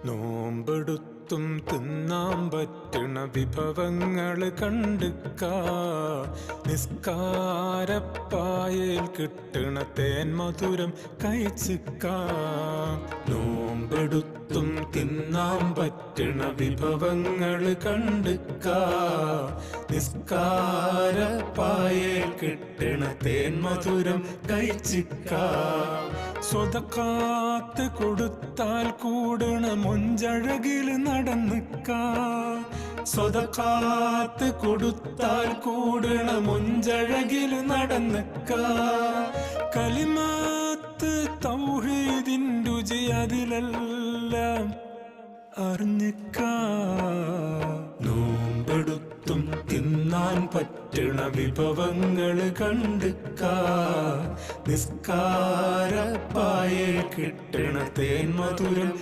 നോമ്പെടുത്തും തിന്നാൻ പറ്റണ വിഭവങ്ങള് കണ്ടുക്ക. നിസ്കാരപ്പായയിൽ കിട്ടണ തേൻ മധുരം കഴിച്ചിക്ക. നോമ്പെടുത്തും തിന്നാൻ പറ്റണ വിഭവങ്ങള് കണ്ടുക്ക. നിസ്കാരപ്പായയിൽ കിട്ടണ തേൻ മധുരം കഴിച്ചിക്ക. സ്വതക്കാത്ത് കൊടുത്താൽ കൂടണ മൊഞ്ചഴകില് നടന്നിക്ക. സ്വതക്കാത്ത് കൊടുത്താൽ കൂടണ മൊഞ്ചഴകില് നടന്നിക്ക. കലിമാത്ത് തൗഹീദിൻ രുചി അതിലെല്ലാം അറിഞ്ഞിക്ക. നോമ്പെടുത്തും തിന്നാൻ പറ്റണ വിഭവങ്ങള് കണ്ടുക്ക. നിസ്കാരപ്പായയിൽ കിട്ടണ തേൻ മധുരം